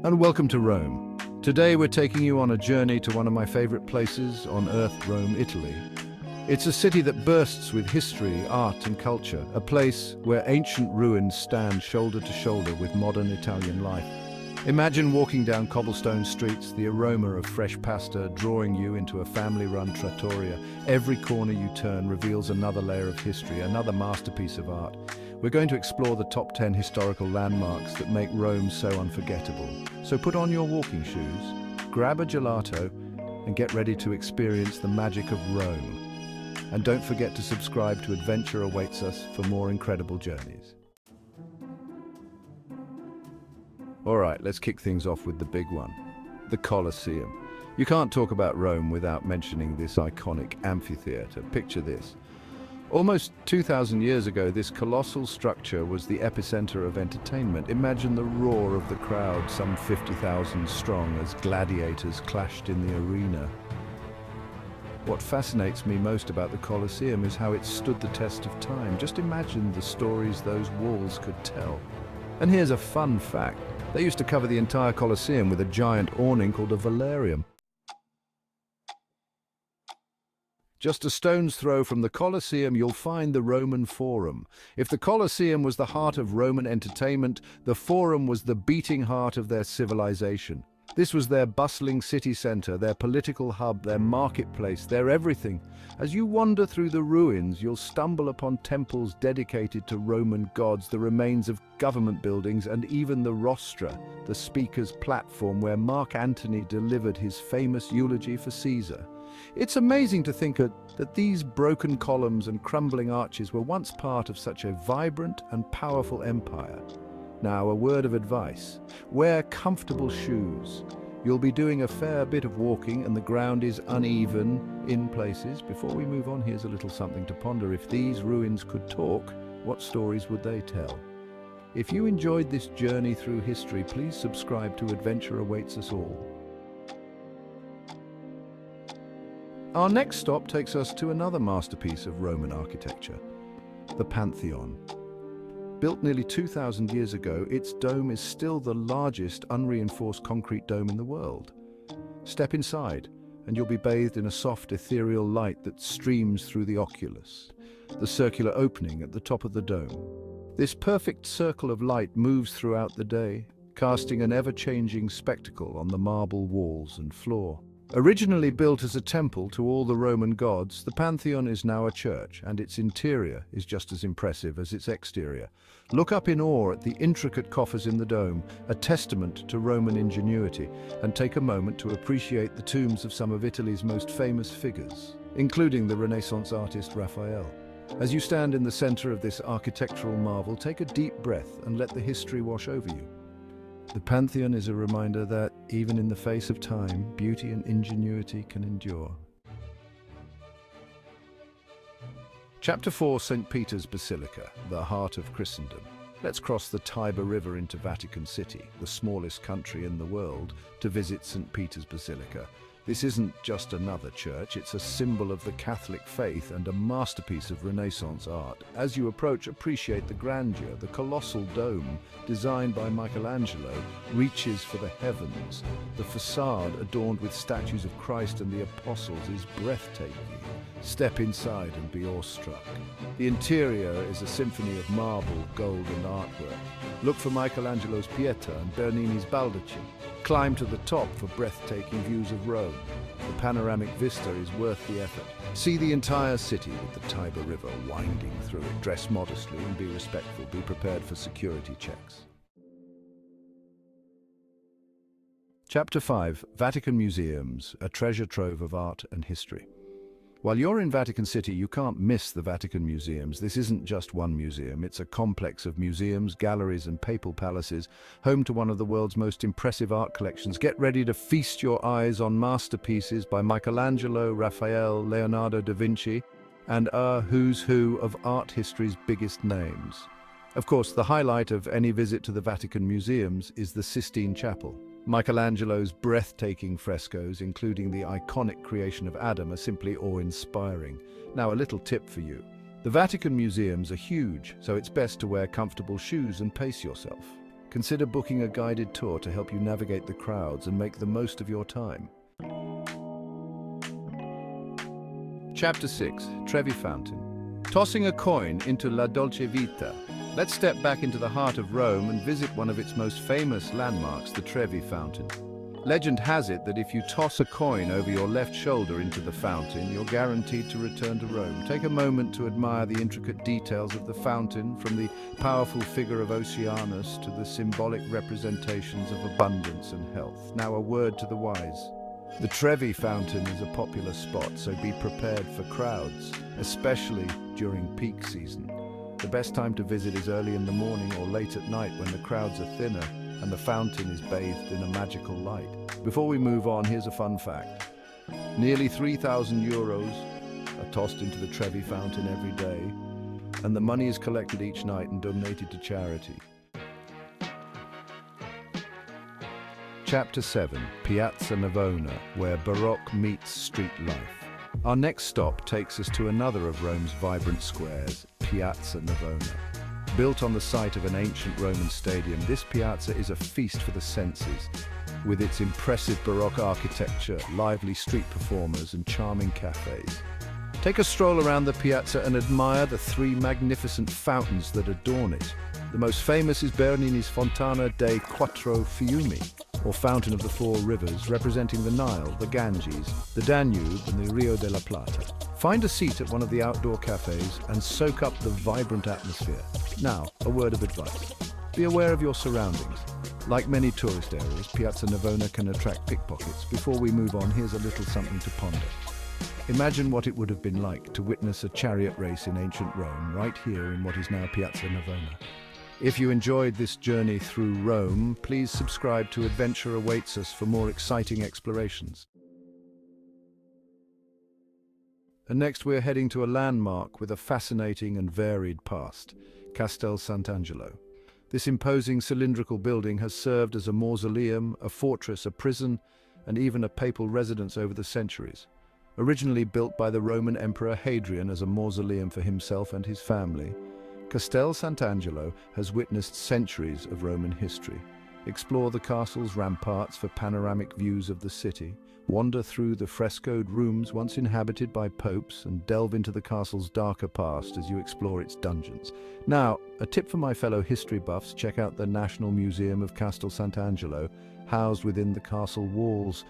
And welcome to Rome. Today we're taking you on a journey to one of my favorite places on earth, Rome, Italy. It's a city that bursts with history, art and culture, a place where ancient ruins stand shoulder to shoulder with modern Italian life. Imagine walking down cobblestone streets, the aroma of fresh pasta drawing you into a family-run trattoria. Every corner you turn reveals another layer of history, another masterpiece of art. We're going to explore the top 10 historical landmarks that make Rome so unforgettable. So put on your walking shoes, grab a gelato, and get ready to experience the magic of Rome. And don't forget to subscribe to Adventure Awaits Us for more incredible journeys. All right, let's kick things off with the big one, the Colosseum. You can't talk about Rome without mentioning this iconic amphitheater. Picture this. Almost 2,000 years ago, this colossal structure was the epicenter of entertainment. Imagine the roar of the crowd, some 50,000 strong, as gladiators clashed in the arena. What fascinates me most about the Colosseum is how it stood the test of time. Just imagine the stories those walls could tell. And here's a fun fact. They used to cover the entire Colosseum with a giant awning called a velarium. Just a stone's throw from the Colosseum, you'll find the Roman Forum. If the Colosseum was the heart of Roman entertainment, the Forum was the beating heart of their civilization. This was their bustling city center, their political hub, their marketplace, their everything. As you wander through the ruins, you'll stumble upon temples dedicated to Roman gods, the remains of government buildings, and even the rostra, the speaker's platform where Mark Antony delivered his famous eulogy for Caesar. It's amazing to think that these broken columns and crumbling arches were once part of such a vibrant and powerful empire. Now, a word of advice. Wear comfortable shoes. You'll be doing a fair bit of walking and the ground is uneven in places. Before we move on, here's a little something to ponder. If these ruins could talk, what stories would they tell? If you enjoyed this journey through history, please subscribe to Adventure Awaits Us All. Our next stop takes us to another masterpiece of Roman architecture, the Pantheon. Built nearly 2,000 years ago, its dome is still the largest unreinforced concrete dome in the world. Step inside, and you'll be bathed in a soft, ethereal light that streams through the oculus, the circular opening at the top of the dome. This perfect circle of light moves throughout the day, casting an ever-changing spectacle on the marble walls and floor. Originally built as a temple to all the Roman gods, the Pantheon is now a church, and its interior is just as impressive as its exterior. Look up in awe at the intricate coffers in the dome, a testament to Roman ingenuity, and take a moment to appreciate the tombs of some of Italy's most famous figures, including the Renaissance artist Raphael. As you stand in the center of this architectural marvel, take a deep breath and let the history wash over you. The Pantheon is a reminder that, even in the face of time, beauty and ingenuity can endure. Chapter 4, St. Peter's Basilica, the heart of Christendom. Let's cross the Tiber River into Vatican City, the smallest country in the world, to visit St. Peter's Basilica. This isn't just another church, it's a symbol of the Catholic faith and a masterpiece of Renaissance art. As you approach, appreciate the grandeur. The colossal dome, designed by Michelangelo, reaches for the heavens. The facade, adorned with statues of Christ and the apostles, is breathtaking. Step inside and be awestruck. The interior is a symphony of marble, gold and artwork. Look for Michelangelo's Pieta and Bernini's Baldachin. Climb to the top for breathtaking views of Rome. The panoramic vista is worth the effort. See the entire city with the Tiber River winding through it. Dress modestly and be respectful. Be prepared for security checks. Chapter 5, Vatican Museums, a treasure trove of art and history. While you're in Vatican City, you can't miss the Vatican Museums. This isn't just one museum, it's a complex of museums, galleries and papal palaces, home to one of the world's most impressive art collections. Get ready to feast your eyes on masterpieces by Michelangelo, Raphael, Leonardo da Vinci, and a who's who of art history's biggest names. Of course, the highlight of any visit to the Vatican Museums is the Sistine Chapel. Michelangelo's breathtaking frescoes, including the iconic creation of Adam, are simply awe-inspiring. Now, a little tip for you. The Vatican Museums are huge, so it's best to wear comfortable shoes and pace yourself. Consider booking a guided tour to help you navigate the crowds and make the most of your time. Chapter 6. Trevi Fountain. Tossing a coin into La Dolce Vita. Let's step back into the heart of Rome and visit one of its most famous landmarks, the Trevi Fountain. Legend has it that if you toss a coin over your left shoulder into the fountain, you're guaranteed to return to Rome. Take a moment to admire the intricate details of the fountain, from the powerful figure of Oceanus to the symbolic representations of abundance and health. Now, a word to the wise. The Trevi Fountain is a popular spot, so be prepared for crowds, especially during peak season. The best time to visit is early in the morning or late at night when the crowds are thinner and the fountain is bathed in a magical light. Before we move on, here's a fun fact. Nearly 3,000 euros are tossed into the Trevi Fountain every day, and the money is collected each night and donated to charity. Chapter 7. Piazza Navona, where Baroque meets street life. Our next stop takes us to another of Rome's vibrant squares, Piazza Navona. Built on the site of an ancient Roman stadium, this piazza is a feast for the senses. With its impressive Baroque architecture, lively street performers, and charming cafes. Take a stroll around the piazza and admire the three magnificent fountains that adorn it. The most famous is Bernini's Fontana dei Quattro Fiumi, or Fountain of the Four Rivers, representing the Nile, the Ganges, the Danube, and the Rio de la Plata. Find a seat at one of the outdoor cafes and soak up the vibrant atmosphere. Now, a word of advice. Be aware of your surroundings. Like many tourist areas, Piazza Navona can attract pickpockets. Before we move on, here's a little something to ponder. Imagine what it would have been like to witness a chariot race in ancient Rome, right here in what is now Piazza Navona. If you enjoyed this journey through Rome, please subscribe to Adventure Awaits Us for more exciting explorations. And next we're heading to a landmark with a fascinating and varied past, Castel Sant'Angelo. This imposing cylindrical building has served as a mausoleum, a fortress, a prison, and even a papal residence over the centuries. Originally built by the Roman Emperor Hadrian as a mausoleum for himself and his family, Castel Sant'Angelo has witnessed centuries of Roman history. Explore the castle's ramparts for panoramic views of the city, wander through the frescoed rooms once inhabited by popes, and delve into the castle's darker past as you explore its dungeons. Now, a tip for my fellow history buffs: check out the National Museum of Castel Sant'Angelo. Housed within the castle walls,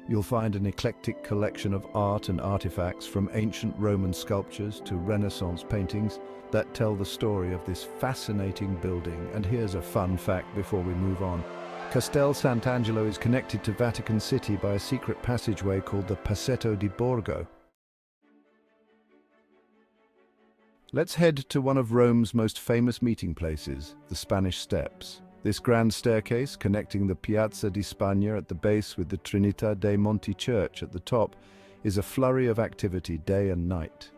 you'll find an eclectic collection of art and artifacts, from ancient Roman sculptures to Renaissance paintings, that tell the story of this fascinating building. And here's a fun fact before we move on. Castel Sant'Angelo is connected to Vatican City by a secret passageway called the Passetto di Borgo. Let's head to one of Rome's most famous meeting places, the Spanish Steps. This grand staircase, connecting the Piazza di Spagna at the base with the Trinità dei Monti Church at the top, is a flurry of activity day and night.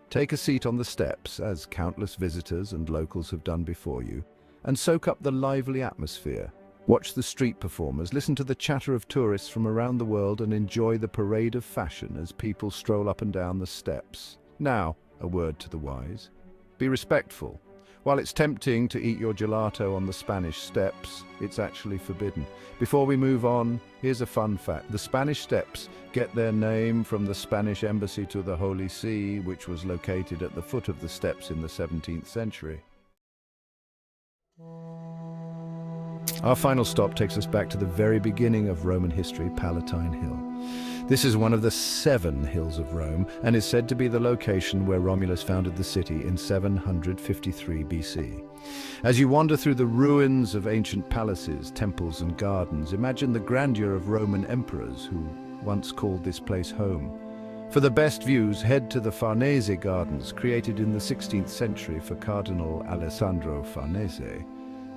Take a seat on the steps, as countless visitors and locals have done before you, and soak up the lively atmosphere. Watch the street performers, listen to the chatter of tourists from around the world, and enjoy the parade of fashion as people stroll up and down the steps. Now, a word to the wise. Be respectful. While it's tempting to eat your gelato on the Spanish Steps, it's actually forbidden. Before we move on, here's a fun fact. The Spanish Steps get their name from the Spanish embassy to the Holy See, which was located at the foot of the steps in the 17th century. Our final stop takes us back to the very beginning of Roman history, Palatine Hill. This is one of the 7 hills of Rome and is said to be the location where Romulus founded the city in 753 BC. As you wander through the ruins of ancient palaces, temples, and gardens, imagine the grandeur of Roman emperors who once called this place home. For the best views, head to the Farnese Gardens, created in the 16th century for Cardinal Alessandro Farnese.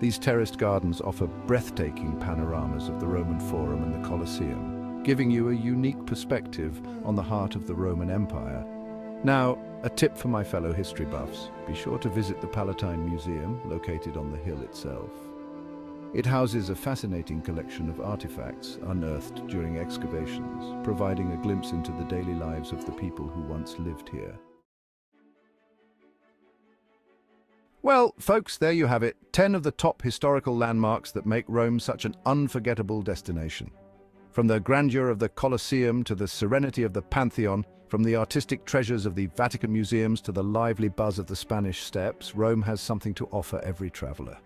These terraced gardens offer breathtaking panoramas of the Roman Forum and the Colosseum, giving you a unique perspective on the heart of the Roman Empire. Now, a tip for my fellow history buffs: be sure to visit the Palatine Museum, located on the hill itself. It houses a fascinating collection of artifacts unearthed during excavations, providing a glimpse into the daily lives of the people who once lived here. Well, folks, there you have it. 10 of the top historical landmarks that make Rome such an unforgettable destination. From the grandeur of the Colosseum to the serenity of the Pantheon, from the artistic treasures of the Vatican museums to the lively buzz of the Spanish Steps, Rome has something to offer every traveler.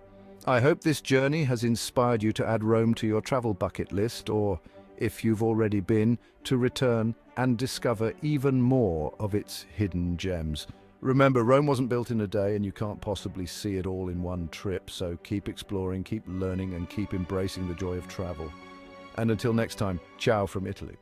I hope this journey has inspired you to add Rome to your travel bucket list, or, if you've already been, to return and discover even more of its hidden gems. Remember, Rome wasn't built in a day, and you can't possibly see it all in one trip, so keep exploring, keep learning, and keep embracing the joy of travel. And until next time, ciao from Italy.